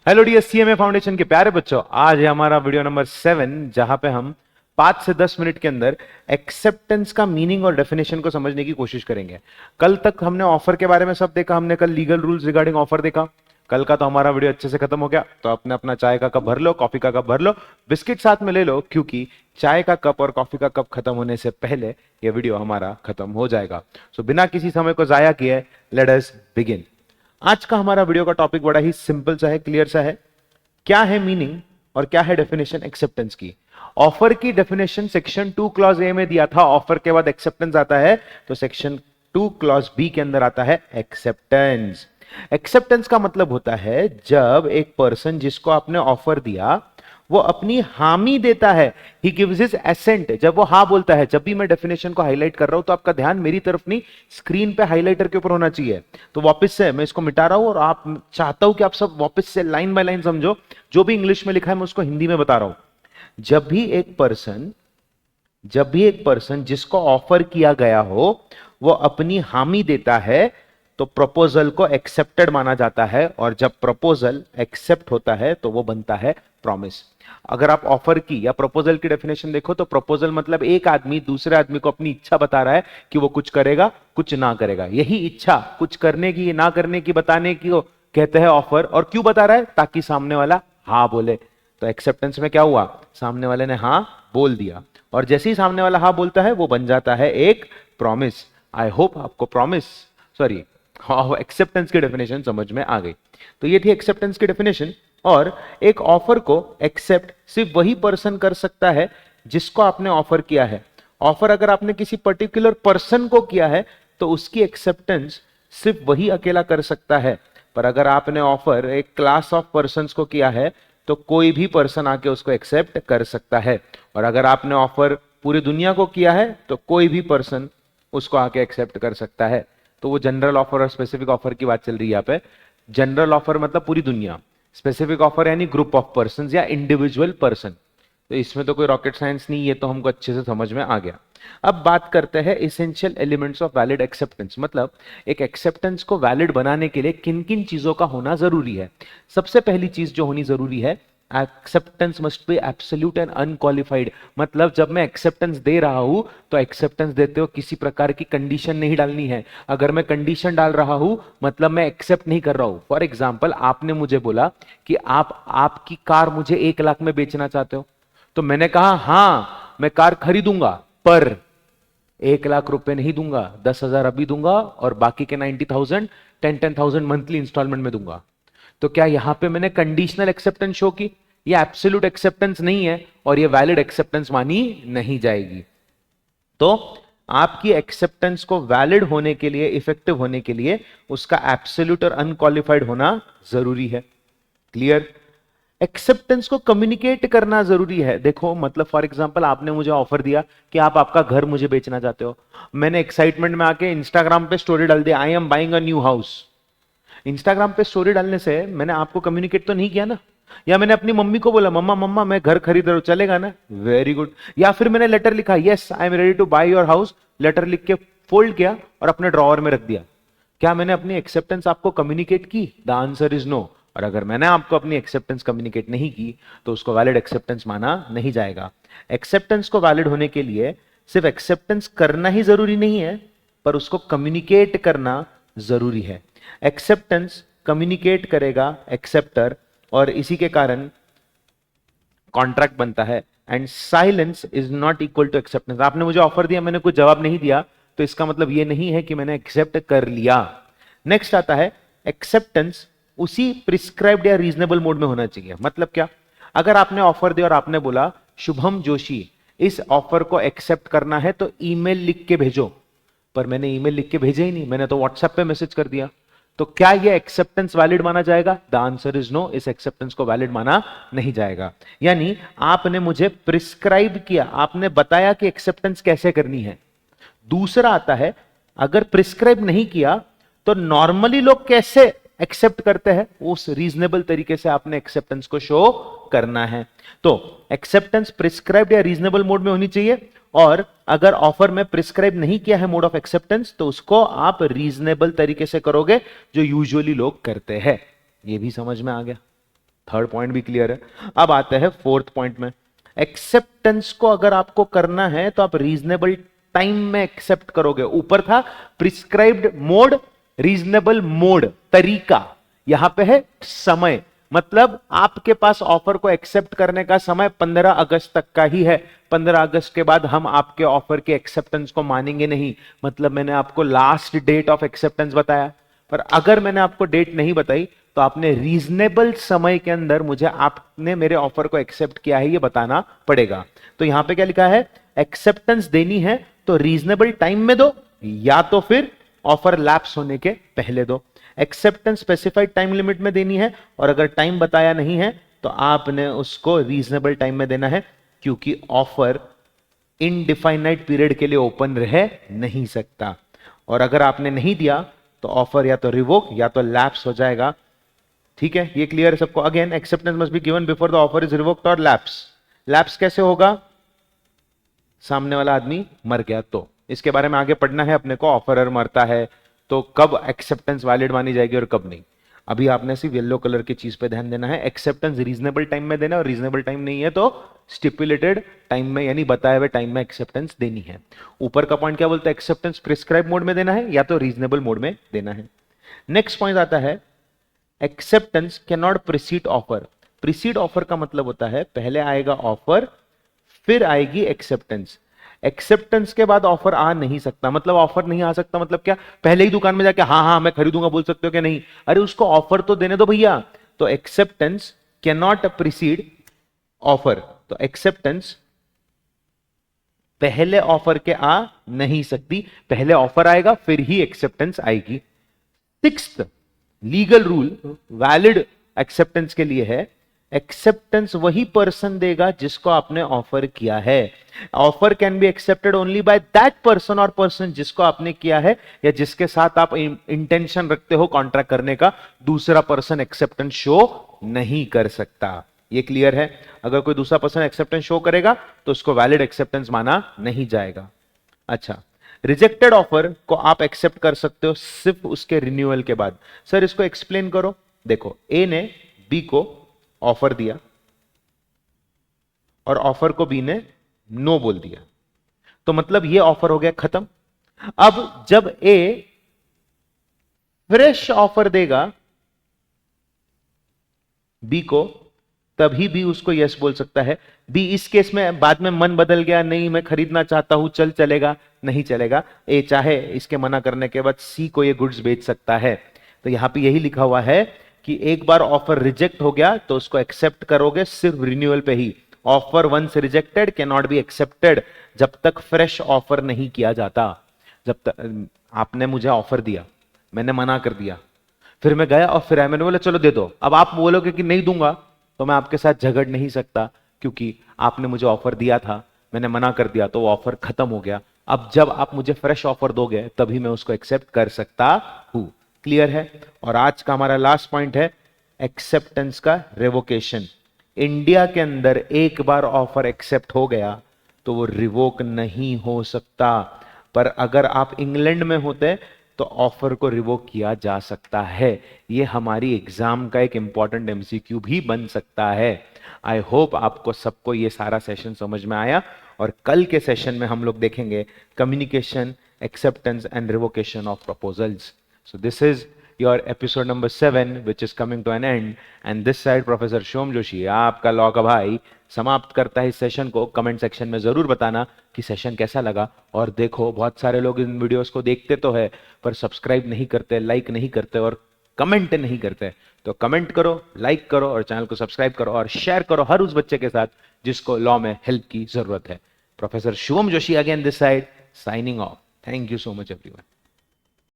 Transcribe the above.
Hello dear CMA foundation के प्यारे बच्चों, आज है हमारा वीडियो नंबर 7 जहां पे हम 5 से 10 मिनट के अंदर एक्सेप्टेंस का मीनिंग और डेफिनेशन को समझने की कोशिश करेंगे। कल तक हमने ऑफर के बारे में सब देखा, हमने कल लीगल रूल्स रिगार्डिंग ऑफर देखा। कल का तो हमारा वीडियो अच्छे से खत्म हो गया, तो अपने अपना चाय का कप भर लो, कॉफी का कप भर लो, बिस्किट साथ में ले लो, क्योंकि चाय का कप और कॉफी का कप खत्म होने से पहले यह वीडियो हमारा खत्म हो जाएगा। सो बिना किसी समय को जाया किए लेट अस बिगिन। आज का हमारा वीडियो का टॉपिक बड़ा ही सिंपल सा है, क्लियर सा है। क्या है मीनिंग और क्या है डेफिनेशन एक्सेप्टेंस की। ऑफर की डेफिनेशन सेक्शन 2 क्लॉज ए में दिया था, ऑफर के बाद एक्सेप्टेंस आता है तो सेक्शन 2 क्लॉज बी के अंदर आता है एक्सेप्टेंस। एक्सेप्टेंस का मतलब होता है जब एक पर्सन जिसको आपने ऑफर दिया वो अपनी हामी देता है, ही गिव्स हिज एसेंट, जब वो हाँ बोलता है। जब भी मैं डेफिनेशन को हाईलाइट कर रहा हूं तो आपका ध्यान मेरी तरफ नहीं, स्क्रीन पे हाईलाइटर के ऊपर होना चाहिए। तो वापस से मैं इसको मिटा रहा हूं और आप चाहता हूं कि आप सब वापस से लाइन बाय लाइन समझो। जो भी इंग्लिश में लिखा है मैं उसको हिंदी में बता रहा हूं। जब भी एक पर्सन जिसको ऑफर किया गया हो वो अपनी हामी देता है तो प्रपोजल को एक्सेप्टेड माना जाता है, और जब प्रपोजल एक्सेप्ट होता है तो वो बनता है प्रॉमिस। अगर आप ऑफर की या प्रपोजल की डेफिनेशन देखो तो प्रपोजल मतलब एक आदमी दूसरे आदमी को अपनी इच्छा बता रहा है कि वो कुछ करेगा कुछ ना करेगा। यही इच्छा कुछ करने की ना करने की बताने की को कहते हैं ऑफर। और क्यों बता रहा है? ताकि सामने वाला हाँ बोले। तो एक्सेप्टेंस में क्या हुआ? सामने वाले ने हाँ बोल दिया, और जैसे ही सामने वाला हाँ बोलता है वो बन जाता है एक प्रॉमिस। आई होप आपको एक्सेप्टेंस की डेफिनेशन समझ में आ गई। तो ये थी एक्सेप्टेंस की डेफिनेशन। और एक ऑफर को एक्सेप्ट सिर्फ वही पर्सन कर सकता है जिसको आपने ऑफर किया है। ऑफर अगर आपने किसी पर्टिकुलर पर्सन को किया है तो उसकी एक्सेप्टेंस सिर्फ वही अकेला कर सकता है। पर अगर आपने ऑफर एक क्लास ऑफ पर्संस को किया है तो कोई भी पर्सन आके उसको एक्सेप्ट कर सकता है। और अगर आपने ऑफर पूरी दुनिया को किया है तो कोई भी पर्सन उसको आके एक्सेप्ट कर सकता है। तो वो जनरल ऑफर और स्पेसिफिक ऑफर की बात चल रही है यहाँ पे। जनरल ऑफर मतलब पूरी दुनिया, स्पेसिफिक ऑफर यानी ग्रुप ऑफ पर्सन या इंडिविजुअल पर्सन। तो इसमें तो कोई रॉकेट साइंस नहीं, ये तो हमको अच्छे से समझ में आ गया। अब बात करते हैं essential elements of valid acceptance, मतलब एक एक्सेप्टेंस को वैलिड बनाने के लिए किन किन चीजों का होना जरूरी है। सबसे पहली चीज जो होनी जरूरी है, acceptance must be absolute and unqualified. मतलब जब मैं एक्सेप्टेंस दे रहा हूं तो एक्सेप्टेंस देते हो किसी प्रकार की कंडीशन नहीं डालनी है। अगर मैं कंडीशन डाल रहा हूं मतलब मैं एक्सेप्ट नहीं कर रहा हूं। फॉर एग्जाम्पल, आपने मुझे बोला कि आप आपकी कार मुझे 1 लाख में बेचना चाहते हो, तो मैंने कहा हां मैं कार खरीदूंगा, पर 1 लाख रुपए नहीं दूंगा, 10,000 अभी दूंगा और बाकी के 90,000 10,000 मंथली इंस्टॉलमेंट में दूंगा। तो क्या यहां पे मैंने कंडीशनल एक्सेप्टेंस शो की? ये एब्सोल्यूट एक्सेप्टेंस नहीं है और ये वैलिड एक्सेप्टेंस मानी नहीं जाएगी। तो आपकी एक्सेप्टेंस को वैलिड होने के लिए, इफेक्टिव होने के लिए उसका एब्सोल्यूट और अनक्वालिफाइड होना जरूरी है। क्लियर? एक्सेप्टेंस को कम्युनिकेट करना जरूरी है। देखो मतलब फॉर एग्जांपल आपने मुझे ऑफर दिया कि आप आपका घर मुझे बेचना चाहते हो। मैंने एक्साइटमेंट में आके इंस्टाग्राम पे स्टोरी डाल दिया, I am buying a new house. Instagram पे स्टोरी डालने से मैंने आपको कम्युनिकेट तो नहीं किया ना। या मैंने अपनी मम्मी को बोला मम्मा मम्मा मैं घर खरीद रहा हूं, चलेगा ना? Very good. या फिर मैंने लेटर लिखा, yes I am ready to buy your house, letter लिख के फोल्ड किया और अपने ड्रॉअर में रख दिया। क्या मैंने अपनी एक्सेप्टेंस आपको कम्युनिकेट की? The answer is no. और अगर मैंने आपको अपनी एक्सेप्टेंस कम्युनिकेट नहीं की तो उसको वैलिड एक्सेप्टेंस माना नहीं जाएगा। एक्सेप्टेंस को वैलिड होने के लिए सिर्फ एक्सेप्टेंस करना ही जरूरी नहीं है, पर उसको कम्युनिकेट करना जरूरी है। एक्सेप्टेंस कम्युनिकेट करेगा एक्सेप्टर, और इसी के कारण कॉन्ट्रैक्ट बनता है। And silence is not equal to acceptance. आपने मुझे ऑफर दिया, मैंने कुछ जवाब नहीं दिया तो इसका मतलब यह नहीं है कि मैंने एक्सेप्ट कर लिया। नेक्स्ट आता है एक्सेप्टेंस उसी प्रिस्क्राइब्ड या रीजनेबल मोड में होना चाहिए। मतलब क्या? अगर आपने ऑफर दिया और आपने बोला शुभम जोशी इस ऑफर को एक्सेप्ट करना है तो ईमेल लिख के भेजो, पर मैंने ईमेल लिख के भेजा ही नहीं, मैंने तो व्हाट्सएप पे मैसेज कर दिया। तो क्या यह एक्सेप्टेंस वैलिड माना जाएगा? The answer is no. इस एक्सेप्टेंस को वैलिड माना नहीं जाएगा। यानी आपने मुझे प्रिस्क्राइब किया, आपने बताया कि एक्सेप्टेंस कैसे करनी है। दूसरा आता है, अगर प्रिस्क्राइब नहीं किया तो नॉर्मली लोग कैसे एक्सेप्ट करते हैं, उस रीजनेबल तरीके से आपने एक्सेप्टेंस को शो करना है। तो एक्सेप्टेंस प्रिस्क्राइब्ड या रीजनेबल मोड में होनी चाहिए, और अगर ऑफर में प्रिस्क्राइब नहीं किया है मोड ऑफ एक्सेप्टेंस तो उसको आप रीजनेबल तरीके से करोगे जो यूजुअली लोग करते हैं। ये भी समझ में आ गया? थर्ड पॉइंट भी क्लियर है। अब आते हैं फोर्थ पॉइंट में। एक्सेप्टेंस को अगर आपको करना है तो आप रीजनेबल टाइम में एक्सेप्ट करोगे। ऊपर था प्रिस्क्राइब्ड मोड, रीजनेबल मोड, तरीका, यहां पे है समय। मतलब आपके पास ऑफर को एक्सेप्ट करने का समय 15 अगस्त तक का ही है। 15 अगस्त के बाद हम आपके ऑफर के एक्सेप्टेंस को मानेंगे नहीं। मतलब मैंने आपको लास्ट डेट ऑफ एक्सेप्टेंस बताया, पर अगर मैंने आपको डेट नहीं बताई तो आपने रीजनेबल समय के अंदर मुझे आपने मेरे ऑफर को एक्सेप्ट किया है ये बताना पड़ेगा। तो यहां पे क्या लिखा है, एक्सेप्टेंस देनी है तो रीजनेबल टाइम में दो या तो फिर ऑफर लैप्स होने के पहले दो। एक्सेप्टेंस स्पेसिफाइड टाइम लिमिट में देनी है और अगर टाइम बताया नहीं है तो आपने उसको रीजनेबल टाइम में देना है, क्योंकि ऑफर इनडिफाइनाइट पीरियड के लिए ओपन रह नहीं सकता। और अगर आपने नहीं दिया तो ऑफर या तो रिवोक या तो लैप्स हो जाएगा। ठीक है, ये क्लियर है सबको। Again, acceptance must be given before the offer is revoked और लैप्स। लैप्स कैसे होगा, सामने वाला आदमी मर गया तो। इसके बारे में आगे पढ़ना है अपने को। ऑफरर मरता है तो कब एक्सेप्टेंस वैलिड मानी जाएगी और कब नहीं। अभी आपने सिर्फ येलो कलर की चीज पे ध्यान देना है। एक्सेप्टेंस रीजनेबल टाइम में देना, और रीजनेबल टाइम नहीं है तो स्टिपुलेटेड टाइम में यानी बताए हुए टाइम में एक्सेप्टेंस देनी है। ऊपर का पॉइंट क्या बोलता है, एक्सेप्टेंस प्रिस्क्राइब मोड में देना है या तो रीजनेबल मोड में देना है। नेक्स्ट पॉइंट आता है, acceptance can not preceded offer. Preceded offer का मतलब होता है पहले आएगा ऑफर फिर आएगी एक्सेप्टेंस। एक्सेप्टेंस के बाद ऑफर आ नहीं सकता। मतलब ऑफर नहीं आ सकता मतलब क्या, पहले ही दुकान में जाके हाँ हाँ मैं खरीदूंगा बोल सकते हो क्या, नहीं। अरे उसको ऑफर तो देने दो भैया। तो acceptance can not preceded offer. तो एक्सेप्टेंस पहले ऑफर के आ नहीं सकती, पहले ऑफर आएगा फिर ही एक्सेप्टेंस आएगी। Sixth legal rule valid acceptance के लिए है, एक्सेप्टेंस वही पर्सन देगा जिसको आपने ऑफर किया है। Offer can be accepted only by that person और पर्सन जिसको आपने किया है या जिसके साथ आप इंटेंशन रखते हो कॉन्ट्रैक्ट करने का। दूसरा पर्सन एक्सेप्टेंस शो नहीं कर सकता। ये क्लियर है। अगर कोई दूसरा पर्सन एक्सेप्टेंस शो करेगा तो उसको वैलिड एक्सेप्टेंस माना नहीं जाएगा। अच्छा, रिजेक्टेड ऑफर को आप एक्सेप्ट कर सकते हो सिर्फ उसके रिन्यूअल के बाद। सर इसको एक्सप्लेन करो। देखो, ए ने बी को ऑफर दिया और ऑफर को बी ने नो बोल दिया, तो मतलब ये ऑफर हो गया खत्म। अब जब ए फ्रेश ऑफर देगा बी को, तभी भी उसको यस बोल सकता है। बी इस केस में बाद में मन बदल गया, नहीं मैं खरीदना चाहता हूं, चल चलेगा, नहीं चलेगा। ए चाहे इसके मना करने के बाद सी को ये गुड्स बेच सकता है। तो यहां पे यही लिखा हुआ है कि एक बार ऑफर रिजेक्ट हो गया तो उसको एक्सेप्ट करोगे सिर्फ रिन्यूअल पे ही। Offer once rejected can not be accepted जब तक फ्रेश ऑफर नहीं किया जाता। जब तक आपने मुझे ऑफर दिया, मैंने मना कर दिया, फिर मैं गया और फिर मैंने बोला चलो दे दो, अब आप बोलोगे कि नहीं दूंगा, तो मैं आपके साथ झगड़ नहीं सकता, क्योंकि आपने मुझे ऑफर दिया था, मैंने मना कर दिया तो वो ऑफर खत्म हो गया। अब जब आप मुझे फ्रेश ऑफर दोगे तभी मैं उसको एक्सेप्ट कर सकता हूं। क्लियर है। और आज का हमारा लास्ट पॉइंट है एक्सेप्टेंस का रेवोकेशन। इंडिया के अंदर एक बार ऑफर एक्सेप्ट हो गया तो वो रिवोक नहीं हो सकता, पर अगर आप इंग्लैंड में होते तो ऑफर को रिवोक किया जा सकता है। ये हमारी एग्जाम का एक इंपॉर्टेंट एमसीक्यू भी बन सकता है। आई होप आपको सबको ये सारा सेशन समझ में आया, और कल के सेशन में हम लोग देखेंगे communication, acceptance and revocation of proposals. So this is your episode number 7 which is coming to an end, and this side Professor Shom Joshi आपका लॉ का भाई समाप्त करता है इस सेशन को। कमेंट सेक्शन में जरूर बताना कि सेशन कैसा लगा। और देखो, बहुत सारे लोग इन वीडियोस को देखते तो है पर सब्सक्राइब नहीं करते, लाइक नहीं करते और कमेंट नहीं करते। तो कमेंट करो, लाइक करो और चैनल को सब्सक्राइब करो और शेयर करो हर उस बच्चे के साथ जिसको लॉ में हेल्प की जरूरत है। Professor Shubham Joshi again this side signing off. Thank you so much everyone.